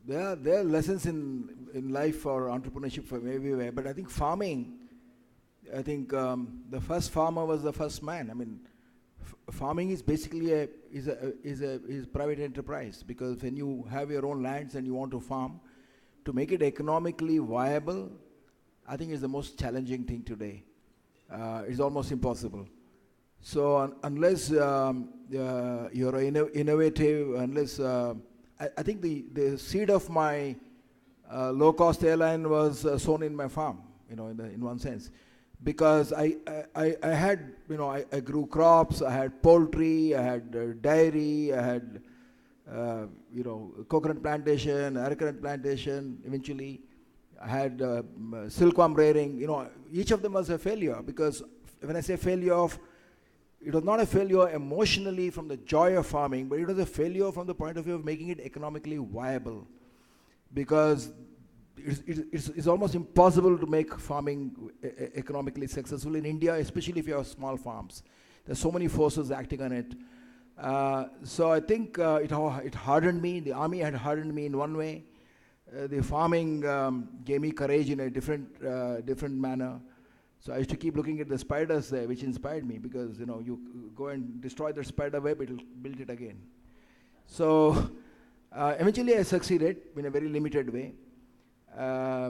there are lessons in life for entrepreneurship from everywhere, but I think farming, I think the first farmer was the first man. I mean, farming is basically is private enterprise, because when you have your own lands and you want to farm, to make it economically viable, I think is the most challenging thing today. It's almost impossible. So unless you're innovative, unless I think the seed of my low-cost airline was sown in my farm, in one sense, because I had, I grew crops, I had poultry, I had dairy, I had, coconut plantation, arecanut plantation. Eventually, I had silkworm rearing. Each of them was a failure, because when I say failure it was not a failure emotionally from the joy of farming, but it was a failure from the point of view of making it economically viable. Because it's almost impossible to make farming economically successful in India, especially if you have small farms. There's so many forces acting on it. So I think it hardened me. The army had hardened me in one way. The farming gave me courage in a different manner. So I used to keep looking at the spiders there, which inspired me, because you go and destroy the spider web, it'll build it again. So eventually I succeeded in a very limited way. I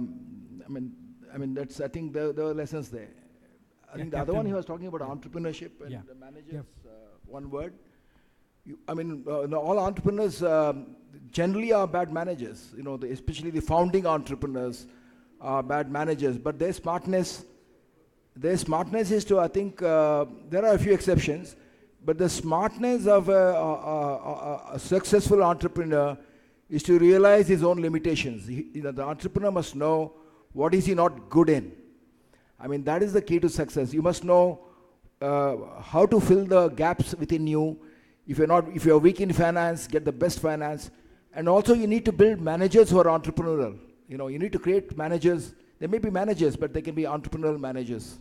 think there were lessons there. I think the other one, he was talking about entrepreneurship and the managers. One word. All entrepreneurs generally are bad managers. Especially the founding entrepreneurs are bad managers. But their smartness is to, I think, there are a few exceptions, but the smartness of a successful entrepreneur is to realize his own limitations. The entrepreneur must know what is he not good in. That is the key to success. You must know how to fill the gaps within you. If you're weak in finance, get the best finance. And also you need to build managers who are entrepreneurial. You need to create managers. They may be managers, but they can be entrepreneurial managers.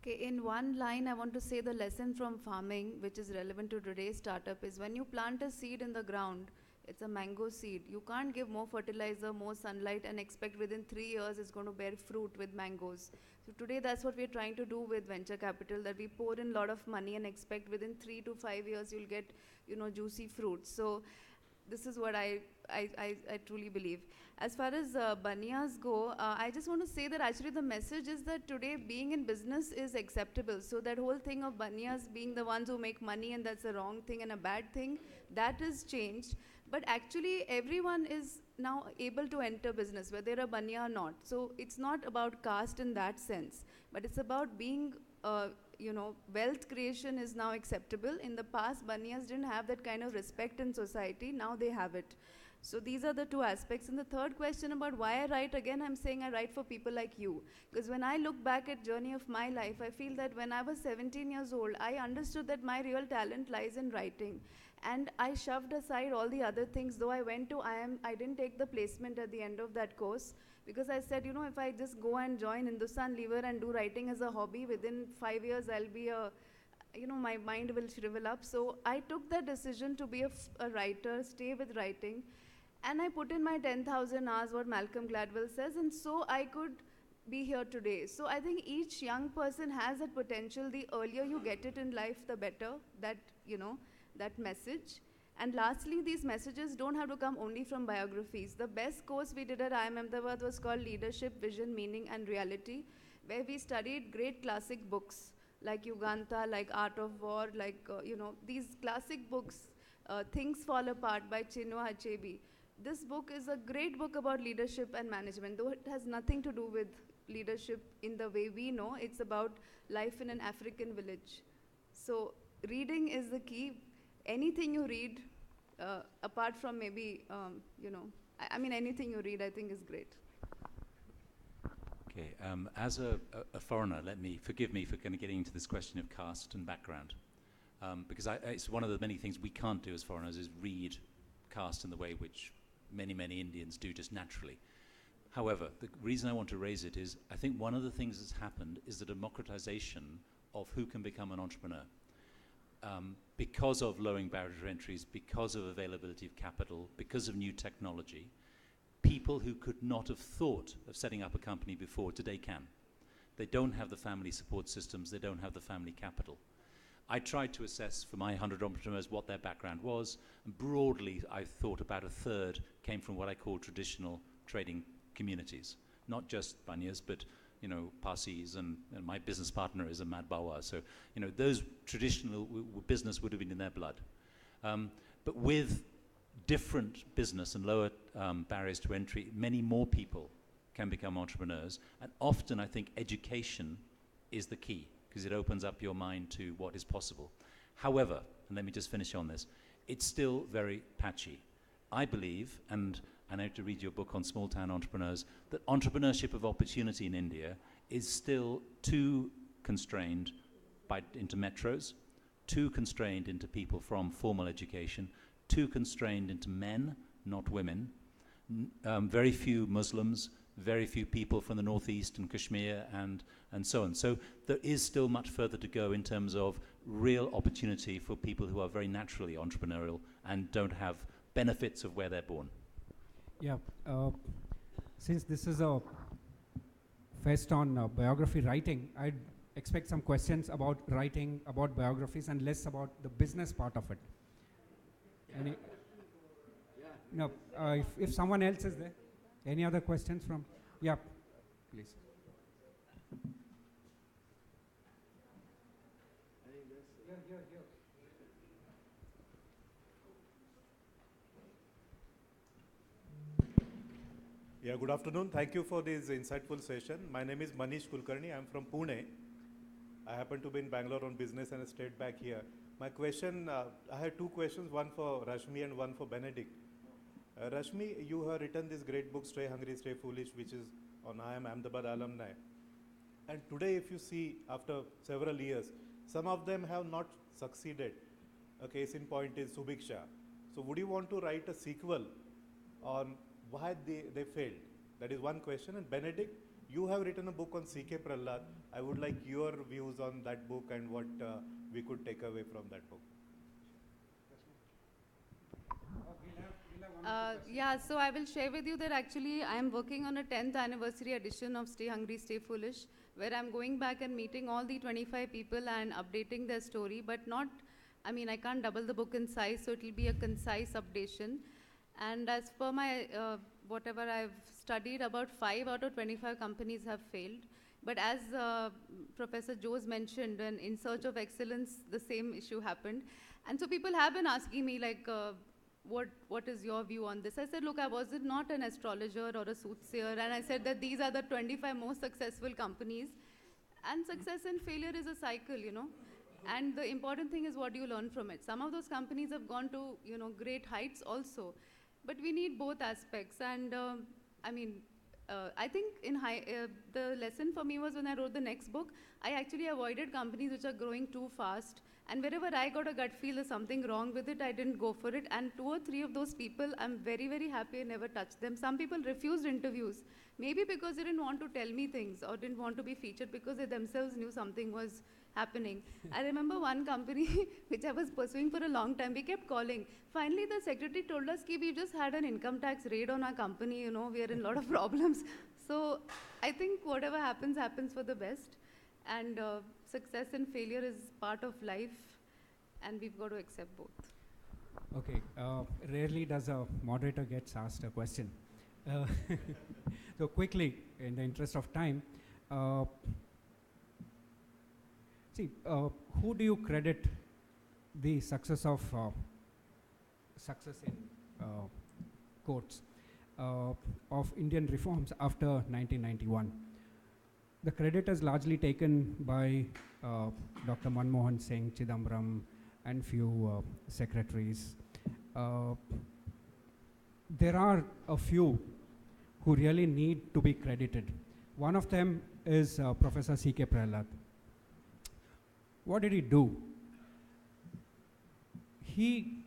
Okay, in one line, I want to say the lesson from farming, which is relevant to today's startup, is when you plant a seed in the ground, it's a mango seed. You can't give more fertilizer, more sunlight, and expect within 3 years it's going to bear fruit with mangoes. So today, that's what we're trying to do with venture capital, that we pour in a lot of money and expect within 3 to 5 years you'll get, juicy fruits. So this is what I truly believe. As far as banyas go, I just want to say that actually the message is that today being in business is acceptable. So that whole thing of banyas being the ones who make money and that's a wrong thing and a bad thing, that has changed. But actually everyone is now able to enter business, whether they're a banya or not. So it's not about caste in that sense, but it's about being wealth creation is now acceptable. In the past, banyas didn't have that kind of respect in society. Now they have it. So these are the two aspects. And the third question about why I write, again, I'm saying I write for people like you. Because when I look back at journey of my life, I feel that when I was 17 years old, I understood that my real talent lies in writing. And I shoved aside all the other things, though I went to I didn't take the placement at the end of that course, because I said, if I just go and join Hindustan Lever and do writing as a hobby, within 5 years I'll be my mind will shrivel up. So I took that decision to be a writer, stay with writing, and I put in my 10,000 hours, what Malcolm Gladwell says, and so I could be here today. So I think each young person has that potential. The earlier you get it in life, the better, that message. And lastly, these messages don't have to come only from biographies. The best course we did at IIM Ahmedabad was called Leadership, Vision, Meaning and Reality, where we studied great classic books like Yugantha, like Art of War, like, these classic books, Things Fall Apart by Chinua Achebe. This book is a great book about leadership and management, though it has nothing to do with leadership in the way we know. It's about life in an African village. So reading is the key. Anything you read, apart from maybe, anything you read, I think is great. Okay, as a foreigner, forgive me for kind of getting into this question of caste and background, because it's one of the many things we can't do as foreigners is read caste in the way which many, many Indians do just naturally. However, the reason I want to raise it is I think one of the things that's happened is the democratization of who can become an entrepreneur. because of lowering barrier to entries, because of availability of capital, because of new technology, people who could not have thought of setting up a company before today can. They don't have the family support systems, they don't have the family capital. I tried to assess for my 100 entrepreneurs what their background was, and broadly I thought about a third came from what I call traditional trading communities. Not just Banyas, but Parsis, and my business partner is a Mad Bawa. So, those traditional business would have been in their blood. But with different business and lower barriers to entry, many more people can become entrepreneurs. And often I think education is the key, because it opens up your mind to what is possible. However, and let me just finish on this, it's still very patchy. I believe, and I know to read your book on small town entrepreneurs, that entrepreneurship of opportunity in India is still too constrained into metros, too constrained into people from formal education, too constrained into men, not women, very few Muslims, very few people from the northeast and Kashmir and so on. So there is still much further to go in terms of real opportunity for people who are very naturally entrepreneurial and don't have benefits of where they're born. Yeah, since this is a fest on biography writing, I'd expect some questions about writing, about biographies, and less about the business part of it. Any? No, if someone else is there. Any other questions from? Yeah, please. Yeah, good afternoon. Thank you for this insightful session. My name is Manish Kulkarni. I'm from Pune. I happen to be in Bangalore on business and I stayed back here. My question, I had two questions, one for Rashmi and one for Benedict. Rashmi, you have written this great book, Stay Hungry, Stay Foolish, which is on I Am Ahmedabad alumni. And today, if you see, after several years, some of them have not succeeded. A case in point is Subiksha. So would you want to write a sequel on why they failed? That is one question. And Benedict, you have written a book on C K Prahalad. I would like your views on that book and what we could take away from that book. Yeah, so I will share with you that actually I am working on a 10th anniversary edition of Stay Hungry, Stay Foolish, where I'm going back and meeting all the 25 people and updating their story, but not, I can't double the book in size, so it will be a concise updation. And as per my, whatever I've studied, about 5 out of 25 companies have failed. But as Professor Jose mentioned, when in search of excellence, the same issue happened. And so people have been asking me, like, what is your view on this? I said, look, I wasn't not an astrologer or a soothsayer, and I said that these are the 25 most successful companies, and success and failure is a cycle, and the important thing is what do you learn from it. Some of those companies have gone to, great heights also, but we need both aspects, and I think the lesson for me was when I wrote the next book, I actually avoided companies which are growing too fast. And wherever I got a gut feel there's something wrong with it, I didn't go for it. And 2 or 3 of those people, I'm very, very happy I never touched them. Some people refused interviews, maybe because they didn't want to tell me things or didn't want to be featured because they themselves knew something was happening. I remember one company which I was pursuing for a long time, we kept calling. Finally, the secretary told us, we just had an income tax raid on our company, we are in a lot of problems. So I think whatever happens, happens for the best. And success and failure is part of life, and we've got to accept both. Okay, rarely does a moderator gets asked a question. So quickly, in the interest of time, who do you credit the success of success in quotes of Indian reforms after 1991? The credit is largely taken by Dr. Manmohan Singh, Chidambaram, and few secretaries. There are a few who really need to be credited. One of them is Professor C K Prahalad. What did he do? He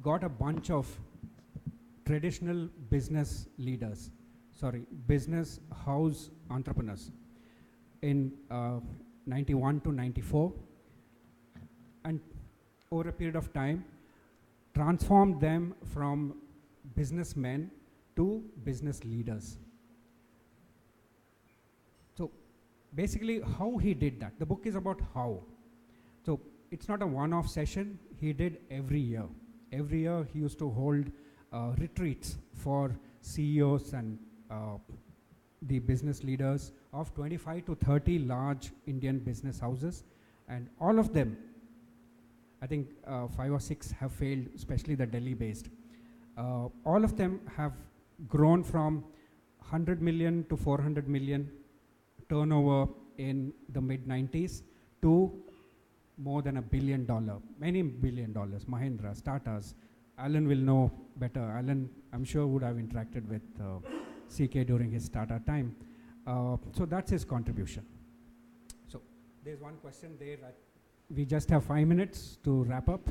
got a bunch of traditional business leaders, business house entrepreneurs in 91 to 94, and over a period of time, transformed them from businessmen to business leaders. So basically how he did that. The book is about how. So it's not a one-off session. He did every year. Every year he used to hold retreats for CEOs and the business leaders of 25 to 30 large Indian business houses, and all of them, I think 5 or 6 have failed, especially the Delhi-based. All of them have grown from 100 million to 400 million turnover in the mid-90s to more than $1 billion, many $1 billion. Mahindra, Tatas. Alan will know better. Alan, I'm sure, would have interacted with CK during his Tata time. So that's his contribution. So there's one question there. We just have 5 minutes to wrap up.